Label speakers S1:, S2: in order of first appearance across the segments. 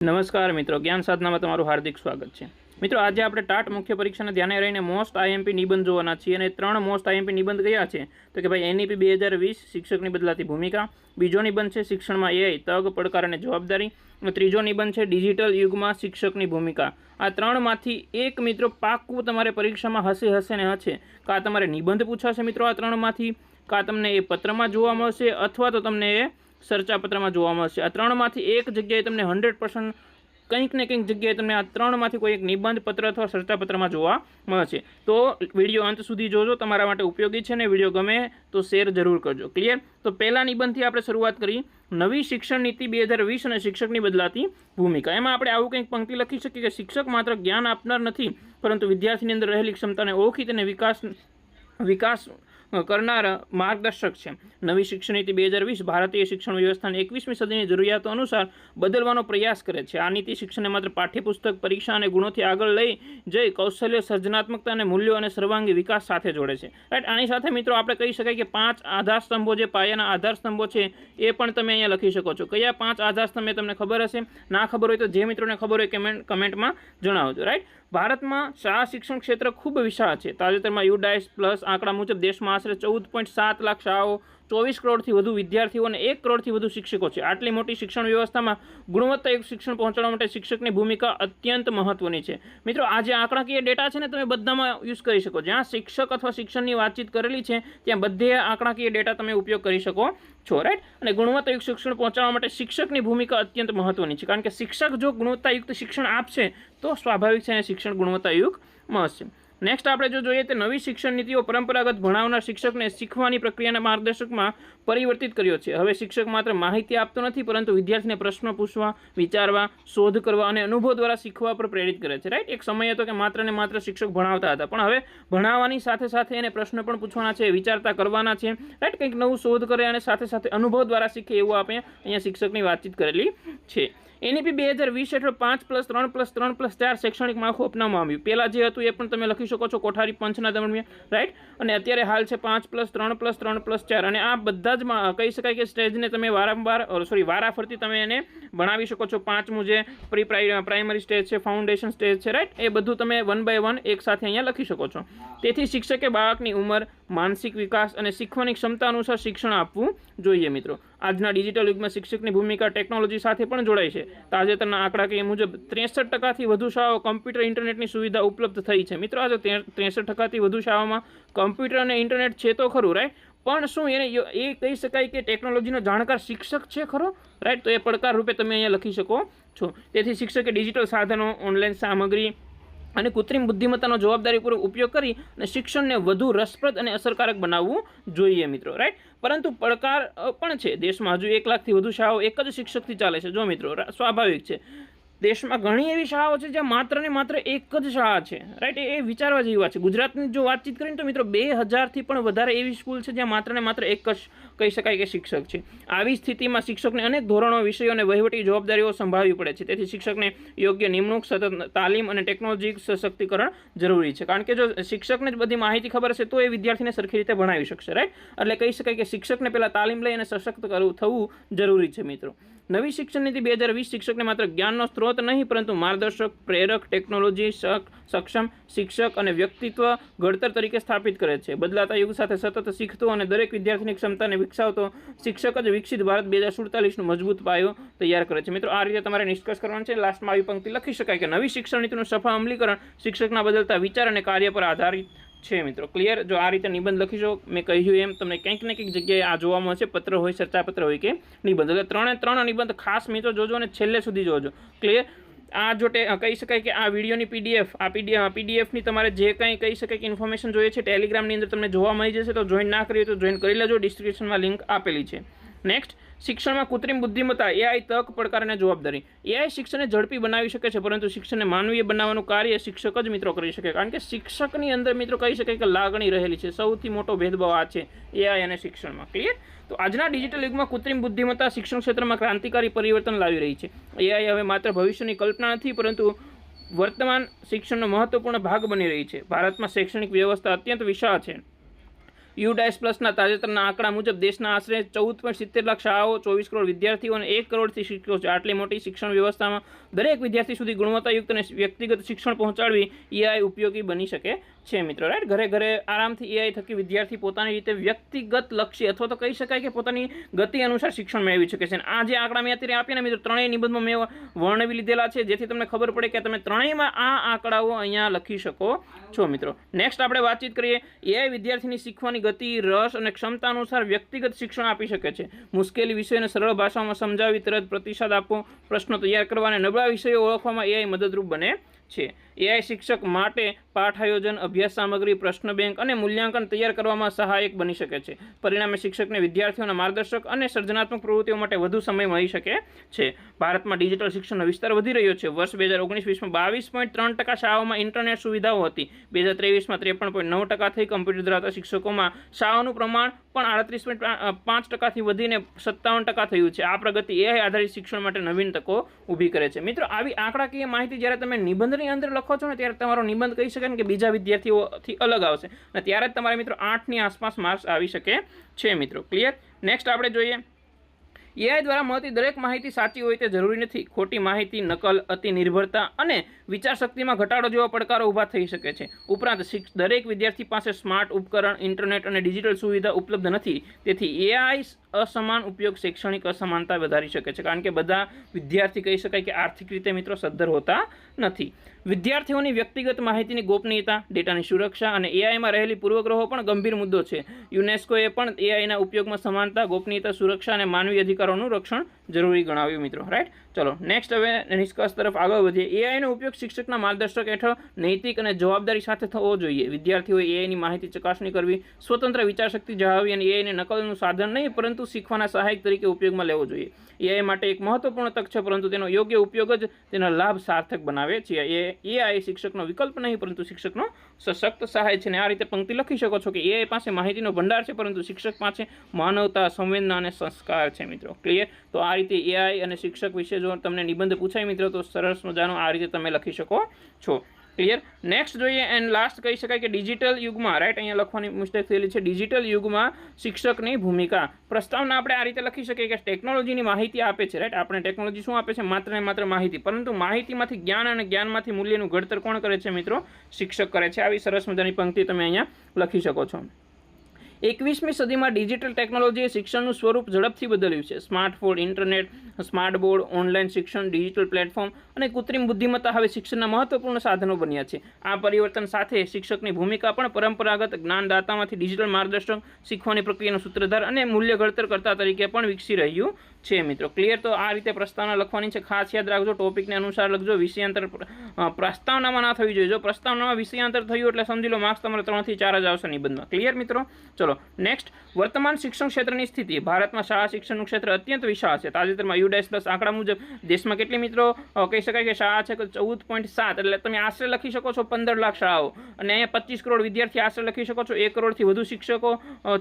S1: નમસ્કાર મિત્રો, જ્ઞાન સાધનામાં તમારું હાર્દિક સ્વાગત છે। મિત્રો, આજે આપણે ટાટ મુખ્ય પરીક્ષાને ધ્યાને રહીને મોસ્ટ આઈએમપી નિબંધ જોવાના છીએ અને 3 મોસ્ટ આઈએમપી નિબંધ કયા છે તો કે ભાઈ એનઈપી 2020 શિક્ષકની બદલાતી ભૂમિકા, બીજો નિબંધ છે શિક્ષણમાં એઆઈ તક પડકાર અને જવાબદારી અને ત્રીજો નિબંધ છે ડિજિટલ યુગમાં શિક્ષકની ભૂમિકા। આ 3માંથી એક મિત્રો પાક્કું તમારે પરીક્ષામાં હશે ને હશે કા તમારે નિબંધ પૂછાશે મિત્રો આ 3માંથી, કા તમને એ પત્રમાં જોવા મળશે અથવા તો તમને એ ચર્ચાપત્રમાં જોવા મળશે। આ 3માંથી એક જગ્યાએ તમને 100% કંઈક ને કંઈક જગ્યાએ તમને આ 3માંથી કોઈ એક નિબંધ પત્ર અથવા ચર્ચાપત્રમાં જોવા મળશે। તો વિડીયો અંત સુધી જોજો, તમારા માટે ઉપયોગી છે ને વિડીયો ગમે તો શેર જરૂર કરજો। ક્લિયર? તો પહેલા નિબંધથી આપણે શરૂઆત કરી, નવી શિક્ષણ નીતિ 2020 અને શિક્ષકની બદલાતી ભૂમિકા। એમાં આપણે આવું કંઈક પંક્તિ લખી શકીએ કે શિક્ષક માત્ર જ્ઞાન આપનાર નથી પરંતુ વિદ્યાર્થીની અંદર રહેલી ક્ષમતાને ઓળખી તેને વિકાસ કરનાર માર્ગદર્શક છે। નવી શિક્ષણ નીતિ 2020 ભારતીય શિક્ષણ વ્યવસ્થાને 21મી સદીની જરૂરિયાતો અનુસાર બદલવાનો પ્રયાસ કરે છે। આ નીતિ શિક્ષણને માત્ર પાઠ્યપુસ્તક, પરીક્ષા અને ગુણોથી આગળ લઈ જઈ કૌશલ્ય, સર્જનાત્મકતા અને મૂલ્યો અને સર્વાંગી વિકાસ સાથે જોડે છે। રાઈટ? આની સાથે મિત્રો આપણે કહી શકાય કે 5 આધારસ્તંભો, જે પાયાના આધારસ્તંભો છે એ પણ તમે અહીંયા લખી શકો છો। કયા 5 આધારસ્તંભ તમને ખબર હશે? ના ખબર હોય તો જે મિત્રોને ખબર હોય કમેન્ટમાં જણાવજો। રાઈટ? ભારતમાં શાળા શિક્ષણ ક્ષેત્ર ખૂબ વિશાળ છે। તાજેતરમાં યુડાઇસ પ્લસ આંકડા મુજબ દેશમાં આશરે 14.7 લાખ શાળાઓ, 24 કરોડથી વધુ વિદ્યાર્થીઓ અને 1 કરોડથી વધુ શિક્ષકો છે। આટલી મોટી શિક્ષણ વ્યવસ્થામાં ગુણવત્તાયુક્ત શિક્ષણ પહોંચાડવા માટે શિક્ષકની ભૂમિકા અત્યંત મહત્વની છે। મિત્રો, આ જે આંકડાકીય ડેટા છે ને તમે બધામાં યુઝ કરી શકો। જ્યાં શિક્ષક અથવા શિક્ષણની વાતચીત કરેલી છે ત્યાં બધે આંકડાકીય ડેટા તમે ઉપયોગ કરી શકો છો। રાઈટ? અને ગુણવત્તાયુક્ત શિક્ષણ પહોંચાડવા માટે શિક્ષકની ભૂમિકા અત્યંત મહત્વની છે, કારણ કે શિક્ષક જો ગુણવત્તાયુક્ત શિક્ષણ આપશે તો સ્વાભાવિક છે શિક્ષણ ગુણવત્તાયુક્ત મળશે। નેક્સ્ટ આપણે જો જોઈએ તો નવી શિક્ષણ નીતિઓ પરંપરાગત ભણાવનાર શિક્ષકને શીખવાની પ્રક્રિયાના માર્ગદર્શકમાં પરિવર્તિત કર્યો છે। હવે શિક્ષક માત્ર માહિતી આપતો નથી પરંતુ વિદ્યાર્થીને પ્રશ્નો પૂછવા, વિચારવા, શોધ કરવા અને અનુભવ દ્વારા શીખવા પર પ્રેરિત કરે છે। રાઈટ? એક સમય હતો કે માત્ર ને માત્ર શિક્ષક ભણાવતા હતા, પણ હવે ભણાવવાની સાથે સાથે એને પ્રશ્ન પણ પૂછવાના છે, વિચારતા કરવાના છે। રાઈટ? કંઈક નવું શોધ કરે અને સાથે સાથે અનુભવ દ્વારા શીખે એવું આપણે અહીંયા શિક્ષકની વાતચીત કરેલી છે। એનઈપી 2020 હેઠળ 5+3+3+4 શૈક્ષણિક માળખું અપનાવવામાં આવ્યું। પહેલાં જે હતું એ પણ તમે લખી શકો છો કોઠારી પંચના દરમિયાન। રાઈટ? અને અત્યારે હાલ છે 5+3+3+4 અને આ બધા જ કહી શકાય કે સ્ટેજને તમે વારાફરતી તમે એને ભણાવી શકો છો। 5મું જે પ્રાઇમરી સ્ટેજ છે, ફાઉન્ડેશન સ્ટેજ છે, રાઈટ? એ બધું તમે 1 by 1 એક સાથે અહીંયા લખી શકો છો। તેથી શિક્ષકે બાળકની ઉંમર, માનસિક વિકાસ અને શીખવાની ક્ષમતા અનુસાર શિક્ષણ આપવું જોઈએ। મિત્રો, આજના ડિજિટલ યુગમાં શિક્ષકની ભૂમિકા ટેકનોલોજી સાથે પણ જોડાય છે। તાજેતરના આંકડાકીય મુજબ 63%થી વધુ શાળાઓ કમ્પ્યુટર ઇન્ટરનેટની સુવિધા ઉપલબ્ધ થઈ છે। મિત્રો, આજે 63%થી વધુ શાળાઓમાં કમ્પ્યુટર અને ઇન્ટરનેટ છે તો ખરું, રાઈટ? પણ શું એ કહી શકાય કે ટેકનોલોજીનો જાણકાર શિક્ષક છે ખરો? રાઈટ? તો એ પડકાર રૂપે તમે અહીંયા લખી શકો છો। તેથી શિક્ષકે ડિજિટલ સાધનો, ઓનલાઈન સામગ્રી અને કૃત્રિમ બુદ્ધિમત્તાનો જવાબદારીપૂર્વક ઉપયોગ કરી અને શિક્ષણને વધુ રસપ્રદ અને અસરકારક બનાવવું જોઈએ મિત્રો। રાઈટ? પરંતુ પડકાર પણ છે। દેશમાં હજુ 1 લાખથી વધુ શાળાઓ એક જ શિક્ષકથી ચાલે છે। જો મિત્રો, સ્વાભાવિક છે દેશમાં ઘણી એવી શાળાઓ છે જ્યાં માત્ર ને માત્ર એક જ શાળા છે। રાઈટ? એ વિચારવા જેવી વાત છે। ગુજરાતની જો વાતચીત કરીએ તો મિત્રો 2000થી પણ વધારે એવી સ્કૂલ છે જ્યાં માત્ર ને માત્ર એક જ કહી શકાય કે શિક્ષક છે। આવી સ્થિતિમાં શિક્ષકને અનેક ધોરણો, વિષયો અને વહીવટી જવાબદારીઓ સંભાળવી પડે છે। તેથી શિક્ષકને યોગ્ય નિમણૂક, સતત તાલીમ અને ટેકનોલોજી સશક્તિકરણ જરૂરી છે, કારણ કે જો શિક્ષકને જ બધી માહિતી ખબર હશે તો એ વિદ્યાર્થીને સરખી રીતે ભણાવી શકશે। રાઈટ? એટલે કહી શકાય કે શિક્ષકને પહેલાં તાલીમ લઈ અને સશક્ત થવું જરૂરી છે। મિત્રો, નવી શિક્ષણ નીતિ 2020 શિક્ષકને માત્ર જ્ઞાનનો સ્ત્રોત નહીં પરંતુ માર્ગદર્શક, પ્રેરક, ટેકનોલોજી સક્ષમ શિક્ષક અને વ્યક્તિત્વ ઘડતર તરીકે સ્થાપિત કરે છે। બદલાતા યુગ સાથે સતત શીખતો અને દરેક વિદ્યાર્થીની ક્ષમતાને વિકસાવતો શિક્ષક જ વિકસિત ભારત 2047નો મજબૂત પાયો તૈયાર કરે છે। મિત્રો, આ રીતે તમારે નિષ્કર્ષ કરવાનો છે। લાસ્ટમાં આવી પંક્તિ લખી શકાય કે નવી શિક્ષણ નીતિનું સફળ અમલીકરણ શિક્ષકના બદલતા વિચાર અને કાર્ય પર આધારિત છે। મિત્રો, ક્લિયર? જો આ રીતે નિબંધ લખીશો, મેં કહ્યું એમ તમને કંઈક ને કંઈક જગ્યાએ આ જોવા મળશે, પત્ર હોય, ચર્ચાપત્ર હોય કે નિબંધ। એટલે 3 નિબંધ ખાસ મિત્રો જોજો અને છેલ્લે સુધી જોજો। ક્લિયર? આ જો કહી શકાય કે આ વિડીયોની પીડીએફની તમારે જે કંઈ કહી શકાય કે ઇન્ફોર્મેશન જોઈએ છે ટેલિગ્રામની અંદર તમને જોવા મળી જશે। તો જોઈન ના કરી તો જોઈન કરી લેજો, ડિસ્ક્રિપ્શનમાં લિંક આપેલી છે। નેક્સ્ટ, શિક્ષણમાં કૃત્રિમ બુદ્ધિમત્તા, એઆઈ તક, પડકાર અને જવાબદારી। એઆઈ શિક્ષણને ઝડપી બનાવી શકે છે પરંતુ શિક્ષણને માનવીય બનાવવાનું કાર્ય શિક્ષક જ મિત્રો કરી શકે, કારણ કે શિક્ષકની અંદર મિત્રો કહી શકાય કે લાગણી રહેલી છે। સૌથી મોટો ભેદભાવ આ છે એઆઈ અને શિક્ષણમાં। ક્લિયર? તો આજના ડિજિટલ યુગમાં કૃત્રિમ બુદ્ધિમત્તા શિક્ષણ ક્ષેત્રમાં ક્રાંતિકારી પરિવર્તન લાવી રહી છે। એઆઈ હવે માત્ર ભવિષ્યની કલ્પના નથી પરંતુ વર્તમાન શિક્ષણનો મહત્વપૂર્ણ ભાગ બની રહી છે। ભારતમાં શૈક્ષણિક વ્યવસ્થા અત્યંત વિશાળ છે। યુડાઇસ પ્લસના તાજેતરના આંકડા મુજબ દેશના આશરે 14.70 લાખ શાળાઓ, 24 કરોડ વિદ્યાર્થીઓ અને 1 કરોડથી શિક્ષકો છે. આટલી મોટી શિક્ષણ વ્યવસ્થામાં દરેક વિદ્યાર્થી સુધી ગુણવત્તાયુક્ત અને વ્યક્તિગત શિક્ષણ પહોંચાડવી એઆઈ ઉપયોગી બની શકે છે મિત્રો. રાઈટ, ઘરે ઘરે આરામથી એઆઈ થકી વિદ્યાર્થી પોતાની રીતે વ્યક્તિગત લક્ષ્ય અથવા તો કહી શકાય કે પોતાની ગતિ અનુસાર શિક્ષણ મેળવી શકે છે. આ જે આંકડા મેં અત્યારે આપ્યા ને મિત્રો, ત્રણેય નિબંધમાં મેં વર્ણવી લીધેલા છે, જેથી તમને ખબર પડે કે તમે ત્રણેયમાં આ આંકડાઓ અહીંયા લખી શકો છો મિત્રો. નેક્સ્ટ આપણે વાતચીત કરીએ. એઆઈ વિદ્યાર્થીની શીખવાની ગતિ, રસ અને ક્ષમતા અનુસાર વ્યક્તિગત શિક્ષણ આપી શકે છે. મુશ્કેલી વિષયોને સરળ ભાષામાં સમજાવી, તરત પ્રતિસાદ આપવો, પ્રશ્નો તૈયાર કરવા અને નબળા વિષયો ઓળખવામાં એઆઈ મદદરૂપ બને છે. એઆઈ શિક્ષક માટે પાઠ આયોજન, અભ્યાસ સામગ્રી, પ્રશ્ન બેંક અને મૂલ્યાંકન તૈયાર કરવામાં સહાયક બની શકે છે. પરિણામે શિક્ષકને વિદ્યાર્થીઓના માર્ગદર્શક અને સર્જનાત્મક પ્રવૃત્તિઓ માટે વધુ સમય મળી શકે છે. ભારતમાં ડિજિટલ શિક્ષણનો વિસ્તાર વધી રહ્યો છે. વર્ષ 2019-20માં 22.3% શાળાઓમાં ઇન્ટરનેટ સુવિધાઓ હતી. 2023માં 53.9% થઈ. કમ્પ્યુટર ધરાવતા શિક્ષકોમાં શાળાઓનું પ્રમાણ પણ 38.5%થી વધીને 57% થયું છે. આ પ્રગતિ એઆઈ આધારિત શિક્ષણ માટે નવીન તકો ઊભી કરે છે. મિત્રો, આવી આંકડાકીય માહિતી જ્યારે તમે નિબંધની અંદર લખો છો ને, ત્યારે તમારો નિબંધ કહી શકાય કે બીજા વિદ્યાર્થીઓથી અલગ આવશે અને ત્યારે જ તમારે મિત્રો 8ની આસપાસ માર્ક્સ આવી શકે છે મિત્રો. ક્લિયર? નેક્સ્ટ આપણે જોઈએ. એઆઈ દ્વારા મળતી દરેક માહિતી સાચી હોય તે જરૂરી નથી. ખોટી માહિતી, નકલ, અતિ નિર્ભરતા અને વિચારશક્તિમાં ઘટાડો જેવા પડકારો ઊભા થઈ શકે છે. ઉપરાંત દરેક વિદ્યાર્થી પાસે સ્માર્ટ ઉપકરણ, ઇન્ટરનેટ અને ડિજિટલ સુવિધા ઉપલબ્ધ નથી. તેથી એઆઈ અસમાન ઉપયોગ શૈક્ષણિક અસમાનતા વધારી શકે છે, કારણ કે બધા વિદ્યાર્થી કહી શકાય કે આર્થિક રીતે મિત્રો સદ્ધર હોતા નથી. વિદ્યાર્થીઓની વ્યક્તિગત માહિતીની ગોપનીયતા, ડેટાની સુરક્ષા અને એઆઈમાં રહેલી પૂર્વગ્રહો પણ ગંભીર મુદ્દો છે. યુનેસ્કોએ પણ એઆઈના ઉપયોગમાં સમાનતા, ગોપનીયતા, સુરક્ષા અને માનવી અધિકારોનું રક્ષણ જરૂરી ગણાવ્યું મિત્રો. રાઈટ, ચલો નેક્સ્ટ હવે નિષ્કર્ષ તરફ આગળ વધીએ. એઆઈનો ઉપયોગ શિક્ષકના માર્ગદર્શક હેઠળ નૈતિક અને જવાબદારી સાથે થવો જોઈએ. વિદ્યાર્થીઓએ એઆઈની માહિતી ચકાસણી કરવી, સ્વતંત્ર વિચારશક્તિ જાળવવી અને એઆઈને નકલનું સાધન નહીં પરંતુ શીખવાના સહાયક તરીકે ઉપયોગમાં લેવો જોઈએ. એઆઈ માટે એક મહત્વપૂર્ણ તક છે, પરંતુ તેનો યોગ્ય ઉપયોગ જ તેનો લાભ સાર્થક બનાવે છે. એઆઈ શિક્ષકનો વિકલ્પ નહીં પરંતુ શિક્ષકનો સશક્ત સહાય છે. અને આ રીતે પંક્તિ લખી શકો છો કે એઆઈ પાસે માહિતીનો ભંડાર છે, પરંતુ શિક્ષક પાસે માનવતા, સંવેદના અને સંસ્કાર છે મિત્રો. ક્લિયર? તો આ રીતે એઆઈ અને શિક્ષક વિશે જો તમને નિબંધ પૂછાય મિત્રો, તો સરસ મજાનો આ રીતે તમે લખી શકો છો. ક્લિયર? નેક્સ્ટ જોઈએ એન્ડ લાસ્ટ કહી શકાય કે ડિજિટલ યુગમાં, રાઈટ, અહીંયા લખવાની મિસ્ટેક થયેલી છે. ડિજિટલ યુગમાં શિક્ષકની ભૂમિકા. પ્રસ્તાવના આપણે આ રીતે લખી શકીએ કે ટેકનોલોજીની માહિતી આપે છે. રાઈટ, આપણે ટેકનોલોજી શું આપે છે? માત્ર ને માત્ર માહિતી, પરંતુ માહિતીમાંથી જ્ઞાન અને જ્ઞાનમાંથી મૂલ્યનું ઘડતર કોણ કરે છે મિત્રો? શિક્ષક કરે છે. આવી સરસ મજાની પંક્તિ તમે અહીંયા લખી શકો છો. 21મી સદીમાં ડિજિટલ ટેકનોલોજીએ શિક્ષણનું સ્વરૂપ ઝડપથી બદલ્યું છે. Smartphone, internet, smart board, online શિક્ષણ, ડિજિટલ પ્લેટફોર્મ અને કૃત્રિમ બુદ્ધિમત્તા હવે શિક્ષણના મહત્વપૂર્ણ સાધનો બન્યા છે. આ પરિવર્તન સાથે શિક્ષકની ભૂમિકા પણ પરંપરાગત જ્ઞાનદાતામાંથી ડિજિટલ માર્ગદર્શક, શીખવાની પ્રક્રિયાનો સૂત્રધાર અને મૂલ્ય ઘડતર કરતા તરીકે પણ વિકસી રહ્યું છે મિત્રો. ક્લિયર? તો આ રીતે પ્રસ્તાવના લખવાની છે. ખાસ યાદ રાખજો, ટોપિકને અનુસાર લખજો. વિષયાંતર પ્રસ્તાવનામાં ના થવી જોઈએ. જો પ્રસ્તાવનામાં વિષયાંતર થયું એટલે સમજી લો માર્ક્સ તમારે 3 થી 4 જ આવશે નિબંધમાં. ક્લિયર મિત્રો? ચલો નેક્સ્ટ. વર્તમાન શિક્ષણ ક્ષેત્રની સ્થિતિ. ભારતમાં શાળા શિક્ષણનું ક્ષેત્ર અત્યંત વિશાળ છે. તાજેતરમાં યુડાઇસ પ્લસ આંકડા મુજબ દેશમાં કેટલી મિત્રો કહી શકાય કે શાળા છે 14.7, એટલે તમે આશરે લખી શકો છો 15 લાખ શાળાઓ, અને અહીંયા 25 કરોડ વિદ્યાર્થી આશરે લખી શકો છો. 1 કરોડથી વધુ શિક્ષકો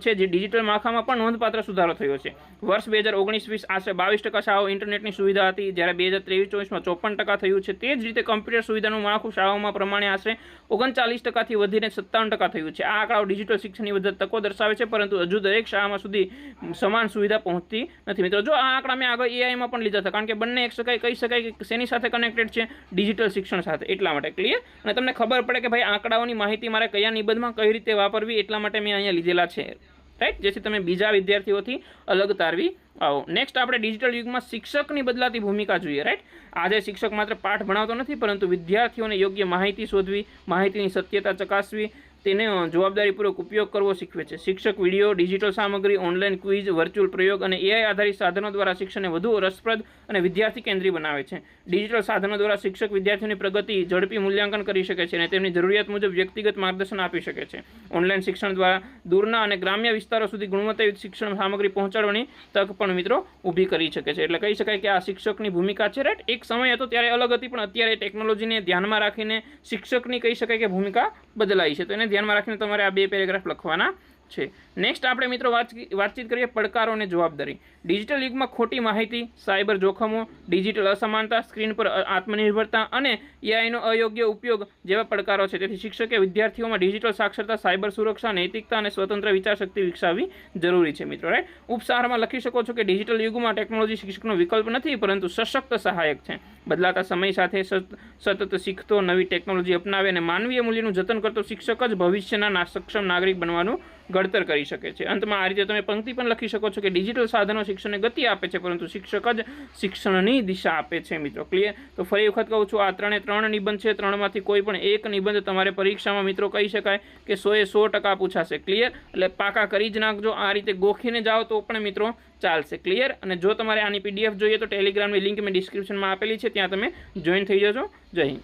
S1: છે. જે ડિજિટલ માળખામાં પણ નોંધપાત્ર સુધારો થયો છે. વર્ષ 2019-20 આશરે 22% શાળાઓ ઇન્ટરનેટની સુવિધા હતી, જ્યારે 2023-24માં 54% થયું છે. તે જ રીતે કમ્પ્યુટર સુવિધાનું માળખું શાળાઓમાં પ્રમાણે આશરે 39%થી વધીને 57% થયું છે. આ આંકડાઓ ડિજિટલ શિક્ષણની વધતી તકો દર્શાવે છે, પરંતુ હજુ દરેક શાળામાં સુધી સમાન સુવિધા પહોંચતી નથી મિત્રો. જો આ આંકડા મેં આગળ એઆઈમાં પણ લીધા હતા, કારણ કે બંને એક કહી શકાય કે શેની સાથે કનેક્ટેડ છે? ડિજિટલ શિક્ષણ સાથે. એટલા માટે. ક્લિયર? અને તમને ખબર પડે કે ભાઈ આંકડાઓની માહિતી મારે કયા નિબંધમાં કઈ રીતે વાપરવી, એટલા માટે મેં અહીંયા લીધેલા છે. રાઈટ, જેથી તમે બીજા વિદ્યાર્થીઓથી અલગ તારવી આવો. નેક્સ્ટ આપણે ડિજિટલ યુગમાં શિક્ષકની બદલાતી ભૂમિકા જોઈએ. રાઈટ, આજે શિક્ષક માત્ર પાઠ ભણાવતો નથી, પરંતુ વિદ્યાર્થીઓને યોગ્ય માહિતી શોધવી, માહિતીની સત્યતા ચકાસવી, તેને જવાબદારીપૂર્વક ઉપયોગ કરવો શીખવે છે. શિક્ષક વિડીયો, ડિજિટલ સામગ્રી, ઓનલાઈન ક્વિઝ, વર્ચ્યુઅલ પ્રયોગ અને એઆઈ આધારિત સાધનો દ્વારા શિક્ષણને વધુ રસપ્રદ અને વિદ્યાર્થી કેન્દ્રી બનાવે છે. ડિજિટલ સાધનો દ્વારા શિક્ષક વિદ્યાર્થીઓની પ્રગતિ ઝડપી મૂલ્યાંકન કરી શકે છે અને તેમની જરૂરિયાત મુજબ વ્યક્તિગત માર્ગદર્શન આપી શકે છે. ઓનલાઈન શિક્ષણ દ્વારા દૂરના અને ગ્રામ્ય વિસ્તારો સુધી ગુણવત્તાયુક્ત શિક્ષણ સામગ્રી પહોંચાડવાની તક પણ મિત્રો ઊભી કરી શકે છે. એટલે કહી શકાય કે આ શિક્ષકની ભૂમિકા છે. રાઈટ, એક સમય હતો ત્યારે અલગ હતી, પણ અત્યારે ટેકનોલોજીને ધ્યાનમાં રાખીને શિક્ષકની કહી શકાય કે ભૂમિકા બદલાઈ છે. તો એને ધ્યાનમાં રાખીને તમારે આ 2 પેરેગ્રાફ લખવાના છે. નેક્સ્ટ આપણે મિત્રો વાતચીત કરીએ પડકારો અને જવાબદારી. ડિજિટલ યુગમાં ખોટી માહિતી, સાયબર જોખમો, ડિજિટલ અસમાનતા, સ્ક્રીન પર આત્મનિર્ભરતા અને એઆઈનો અયોગ્ય ઉપયોગ જેવા પડકારો છે. તેથી શિક્ષકે વિદ્યાર્થીઓમાં ડિજિટલ સાક્ષરતા, સાયબર સુરક્ષા, નૈતિકતા અને સ્વતંત્ર વિચારશક્તિ વિકસાવવી જરૂરી છે મિત્રો. રાઈટ. ઉપસારમાં લખી શકો છો કે ડિજિટલ યુગમાં ટેકનોલોજી શિક્ષકનો વિકલ્પ નથી, પરંતુ સશક્ત સહાયક છે. બદલાતા સમય સાથે સતત શીખતો, નવી ટેકનોલોજી અપનાવે અને માનવીય મૂલ્યનું જતન કરતો શિક્ષક જ ભવિષ્યના સક્ષમ નાગરિક બનવાનું ઘડતર કરી શકે છે. અંતમાં આ રીતે તમે પંક્તિ પણ લખી શકો છો કે ડિજિટલ સાધનો શિક્ષણને ગતિ આપે છે, પરંતુ શિક્ષક જ શિક્ષણની દિશા આપે છે મિત્રો. ક્લિયર? તો ફરી વખત કહું છું, આ 3 નિબંધ છે. 3માંથી કોઈ પણ એક નિબંધ તમારે પરીક્ષામાં મિત્રો કહી શકાય કે 100% પૂછાશે. ક્લિયર? એટલે પાકા કરી જ નાખજો. આ રીતે ગોખીને જાઓ તો પણ મિત્રો ચાલશે. ક્લિયર? અને જો તમારે આની PDF જોઈએ તો ટેલિગ્રામની લિંક મેં ડિસ્ક્રિપ્શનમાં આપેલી છે, ત્યાં તમે જોઈન થઈ જજો. જય હિન્દ.